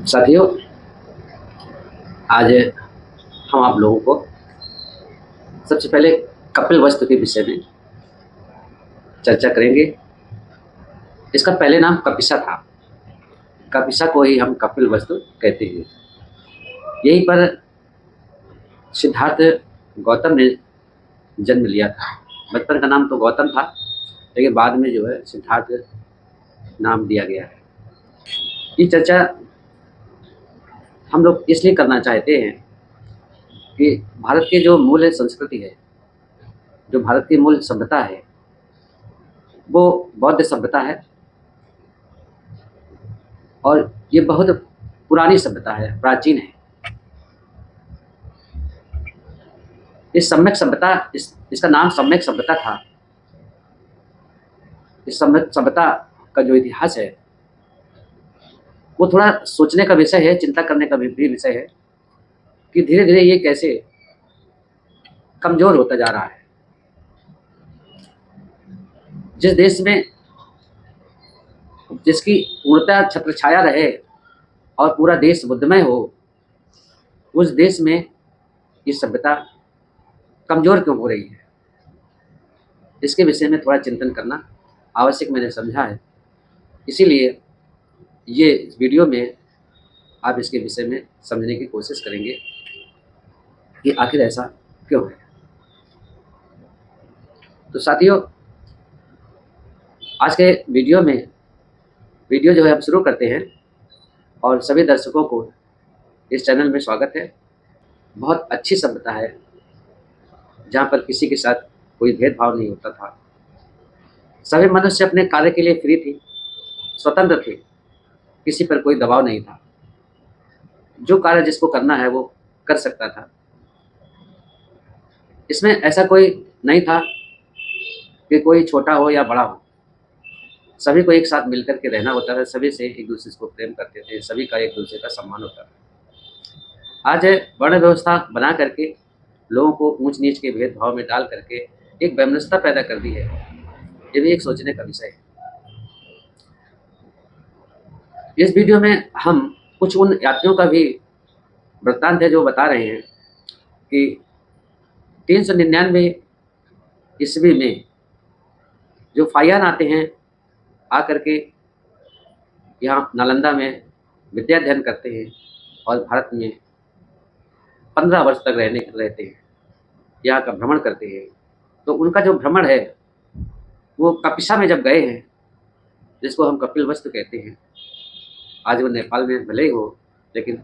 साथियों, आज हम आप लोगों को सबसे पहले कपिल वस्तु के विषय में चर्चा करेंगे। इसका पहले नाम कपिसा था। कपिसा को ही हम कपिल वस्तु कहते हैं। यहीं पर सिद्धार्थ गौतम ने जन्म लिया था। बचपन का नाम तो गौतम था, लेकिन बाद में जो है सिद्धार्थ नाम दिया गया है। ये चर्चा हम लोग इसलिए करना चाहते हैं कि भारत की जो मूल संस्कृति है, जो भारत की मूल सभ्यता है, वो बौद्ध सभ्यता है और ये बहुत पुरानी सभ्यता है, प्राचीन है। इस सम्यक सभ्यता इसका नाम सम्यक सभ्यता था। इस सम्यक सभ्यता का जो इतिहास है वो थोड़ा सोचने का विषय है, चिंता करने का भी विषय है कि धीरे धीरे ये कैसे कमजोर होता जा रहा है। जिस देश में जिसकी पूर्णतः छत्र छाया रहे और पूरा देश बुद्धमय हो, उस देश में ये सभ्यता कमजोर क्यों हो रही है, इसके विषय में थोड़ा चिंतन करना आवश्यक मैंने समझा है। इसीलिए ये वीडियो में आप इसके विषय में समझने की कोशिश करेंगे कि आखिर ऐसा क्यों है। तो साथियों, आज के वीडियो जो है हम शुरू करते हैं और सभी दर्शकों को इस चैनल में स्वागत है। बहुत अच्छी सभ्यता है जहाँ पर किसी के साथ कोई भेदभाव नहीं होता था। सभी मनुष्य अपने कार्य के लिए फ्री थी, स्वतंत्र थे, किसी पर कोई दबाव नहीं था। जो कार्य जिसको करना है वो कर सकता था। इसमें ऐसा कोई नहीं था कि कोई छोटा हो या बड़ा हो। सभी को एक साथ मिलकर के रहना होता था, सभी से एक दूसरे को प्रेम करते थे, सभी का एक दूसरे का सम्मान होता था। आज वर्ण व्यवस्था बना करके लोगों को ऊंच नीच के भेदभाव में डाल करके एक वैमनस्यता पैदा कर दी है। ये भी एक सोचने का विषय है। इस वीडियो में हम कुछ उन यात्रियों का भी वृत्तांत है जो बता रहे हैं कि 399 ईस्वी में जो फाहियान आते हैं, आकर के यहाँ नालंदा में विद्या अध्ययन करते हैं और भारत में 15 वर्ष तक रहते हैं, यहाँ का भ्रमण करते हैं। तो उनका जो भ्रमण है वो कपिसा में जब गए हैं, जिसको हम कपिल वस्तु कहते हैं। आज वो नेपाल में भले ही हो, लेकिन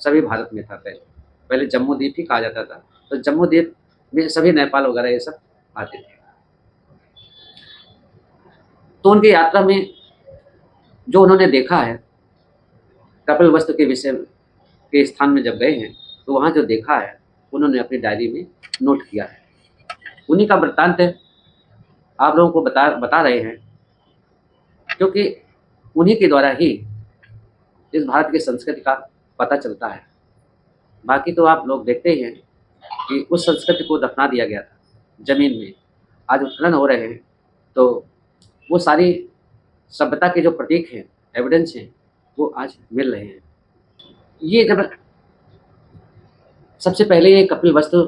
सभी भारत में था। पहले जम्मू द्वीप ही कहा जाता था। तो जम्मू द्वीप में सभी नेपाल वगैरह ये सब आते थे। तो उनकी यात्रा में जो उन्होंने देखा है, कपिल वस्तु के विषय के स्थान में जब गए हैं तो वहाँ जो देखा है उन्होंने अपनी डायरी में नोट किया है। उन्हीं का वृत्तांत आप लोगों को बता रहे हैं, क्योंकि उन्हीं के द्वारा ही इस भारत की संस्कृति का पता चलता है। बाकी तो आप लोग देखते ही हैं कि उस संस्कृति को दफना दिया गया था जमीन में। आज उत्खनन हो रहे हैं तो वो सारी सभ्यता के जो प्रतीक हैं, एविडेंस हैं, वो आज मिल रहे हैं। ये जब सबसे पहले ये कपिल वस्तु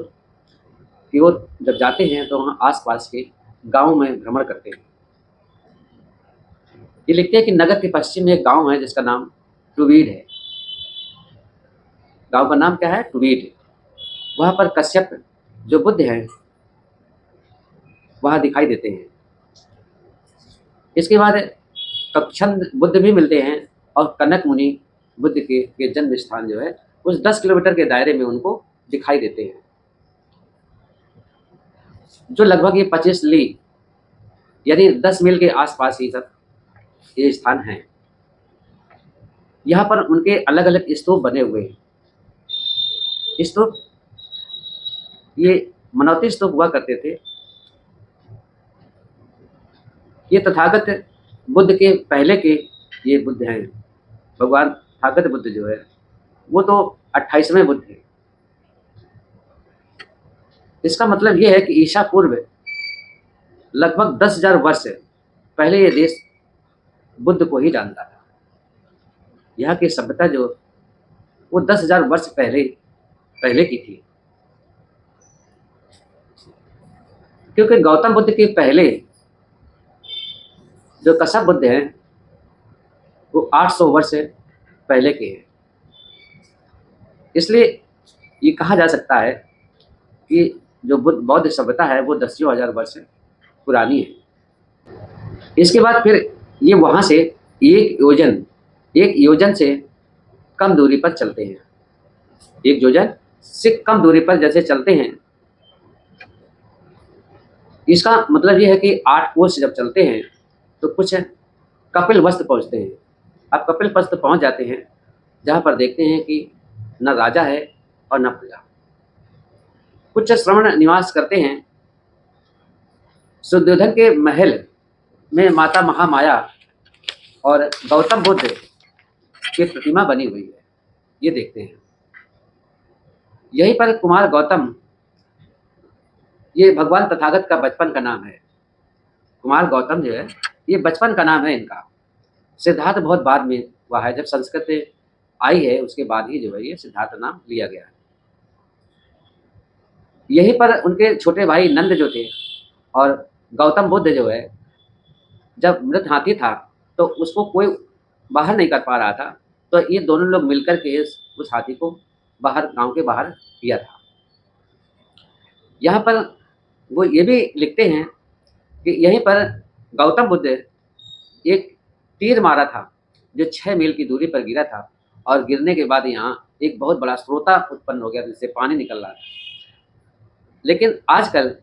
की ओर जब जाते हैं तो वहाँ आसपास के गाँव में भ्रमण करते हैं। ये लिखते हैं कि नगर के पश्चिम में एक गाँव है जिसका नाम टुवीड है। गाँव का नाम क्या है? टुवीड। वहाँ पर कश्यप जो बुद्ध हैं वहाँ दिखाई देते हैं। इसके बाद कच्छंद बुद्ध भी मिलते हैं और कनक मुनि बुद्ध के जन्म स्थान जो है उस 10 किलोमीटर के दायरे में उनको दिखाई देते हैं, जो लगभग ये 25 ली यानी 10 मील के आसपास ही सब ये स्थान है। यहाँ पर उनके अलग अलग स्तूप बने हुए हैं। स्तूप ये मनौती स्तूप हुआ करते थे। ये तथागत बुद्ध के पहले के ये बुद्ध हैं। भगवान तथागत बुद्ध जो है वो तो 28वें बुद्ध है। इसका मतलब ये है कि ईसा पूर्व लगभग 10,000 वर्ष पहले ये देश बुद्ध को ही जानता था। यहाँ की सभ्यता जो वो 10,000 वर्ष पहले पहले की थी। क्योंकि गौतम बुद्ध के पहले जो कश्यप बुद्ध हैं वो 800 वर्ष पहले के हैं। इसलिए ये कहा जा सकता है कि जो बौद्ध सभ्यता है वो दसियों हजार वर्ष पुरानी है। इसके बाद फिर ये वहाँ से एक योजन से कम दूरी पर चलते हैं। एक योजन से कम दूरी पर जैसे चलते हैं, इसका मतलब ये है कि 8 कोस जब चलते हैं तो कुछ कपिल वस्तु पहुँचते हैं। अब कपिल वस्तु पहुँच जाते हैं जहाँ पर देखते हैं कि न राजा है और न प्रजा। कुछ श्रमण निवास करते हैं। शुद्धोधन के महल में माता महामाया और गौतम बुद्ध की प्रतिमा बनी हुई है, ये देखते हैं। यहीं पर कुमार गौतम, ये भगवान तथागत का बचपन का नाम है। कुमार गौतम जो है ये बचपन का नाम है इनका। सिद्धार्थ बहुत बाद में हुआ है, जब संस्कृत आई है उसके बाद ही जो है ये सिद्धार्थ नाम लिया गया है। यहीं पर उनके छोटे भाई नंद जो थे और गौतम बुद्ध जो है, जब मृत हाथी था तो उसको कोई बाहर नहीं कर पा रहा था, तो ये दोनों लोग मिलकर के उस हाथी को बाहर, गांव के बाहर किया था। यहाँ पर वो ये भी लिखते हैं कि यहीं पर गौतम बुद्ध एक तीर मारा था जो 6 मील की दूरी पर गिरा था, और गिरने के बाद यहाँ एक बहुत बड़ा स्रोता उत्पन्न हो गया जिससे पानी निकल रहा था। लेकिन आजकल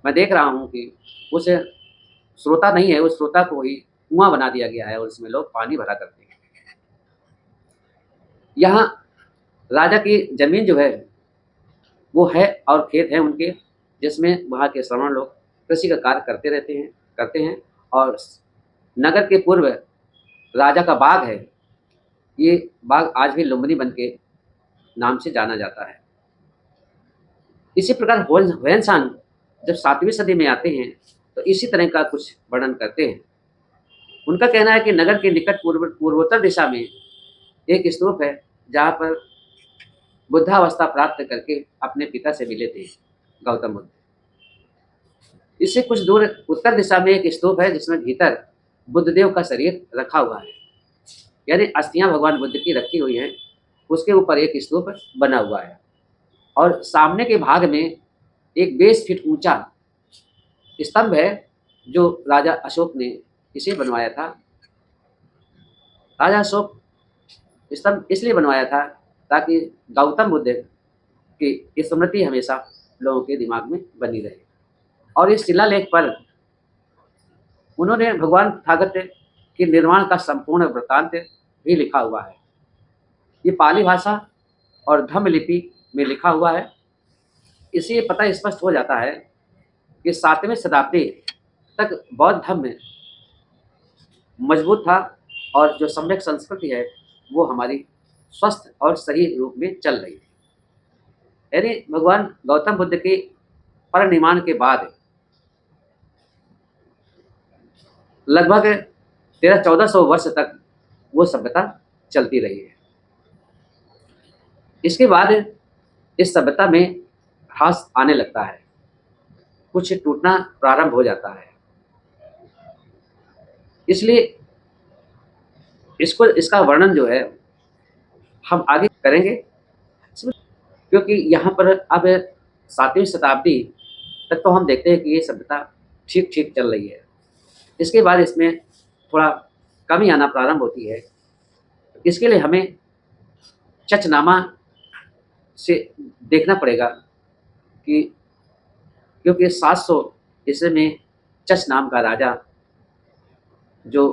मैं देख रहा हूँ कि उस स्रोता नहीं है, उस स्रोता को ही कुआं बना दिया गया है और उसमें लोग पानी भरा करते हैं। यहाँ राजा की जमीन जो है वो है और खेत है उनके, जिसमें वहाँ के श्रमण लोग कृषि का कार्य करते हैं। और नगर के पूर्व राजा का बाग है। ये बाग आज भी लुम्बिनी वन के नाम से जाना जाता है। इसी प्रकार ह्वेनसांग जब 7वीं सदी में आते हैं तो इसी तरह का कुछ वर्णन करते हैं। उनका कहना है कि नगर के निकट पूर्वोत्तर दिशा में एक स्तूप है जहाँ पर बुद्धावस्था प्राप्त करके अपने पिता से मिले थे गौतम बुद्ध। इससे कुछ दूर उत्तर दिशा में एक स्तूप है जिसमें भीतर बुद्धदेव का शरीर रखा हुआ है, यानी अस्थियां भगवान बुद्ध की रखी हुई हैं। उसके ऊपर एक स्तूप बना हुआ है और सामने के भाग में एक 20 फीट ऊंचा स्तंभ है जो राजा अशोक ने इसे बनवाया था। राजा अशोक स्तंभ इसलिए बनवाया था ताकि गौतम बुद्ध की स्मृति हमेशा लोगों के दिमाग में बनी रहे। और इस शिलालेख पर उन्होंने भगवान तथागत के निर्वाण का संपूर्ण वृत्तांत भी लिखा हुआ है। ये पाली भाषा और धम्म लिपि में लिखा हुआ है। इससे पता स्पष्ट हो जाता है कि 7वीं शताब्दी तक बौद्ध धर्म मजबूत था और जो सम्यक संस्कृति है वो हमारी स्वस्थ और सही रूप में चल रही है। यानी भगवान गौतम बुद्ध के परिनिर्वाण के बाद लगभग 1300-1400 वर्ष तक वो सभ्यता चलती रही है। इसके बाद इस सभ्यता में ह्रास आने लगता है, कुछ टूटना प्रारंभ हो जाता है। इसलिए इसका वर्णन जो है हम आगे करेंगे, क्योंकि यहाँ पर अब 7वीं शताब्दी तक तो हम देखते हैं कि ये सभ्यता ठीक ठीक चल रही है। इसके बाद इसमें थोड़ा कमी आना प्रारंभ होती है। इसके लिए हमें चचनामा से देखना पड़ेगा कि क्योंकि 700 ईस्वी में चच नाम का राजा जो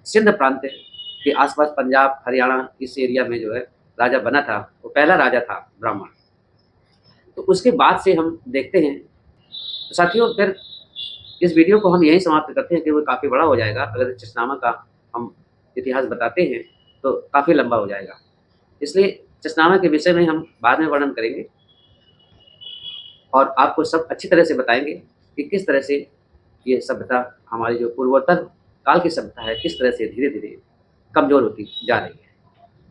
सिंध प्रांत के आसपास पंजाब हरियाणा इस एरिया में जो है राजा बना था, वो पहला राजा था ब्राह्मण। तो उसके बाद से हम देखते हैं। तो साथियों, फिर इस वीडियो को हम यहीं समाप्त करते हैं कि वो काफ़ी बड़ा हो जाएगा। अगर चचनामा का हम इतिहास बताते हैं तो काफ़ी लंबा हो जाएगा, इसलिए चचनामा के विषय में हम बाद में वर्णन करेंगे और आपको सब अच्छी तरह से बताएंगे कि किस तरह से ये सभ्यता, हमारी जो पूर्वोत्तर काल की सभ्यता है, किस तरह से धीरे धीरे कमज़ोर होती जा रही है।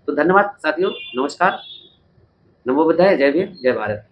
तो तो धन्यवाद साथियों, नमस्कार, नमो बुद्धाय, जय भीम, जय भारत।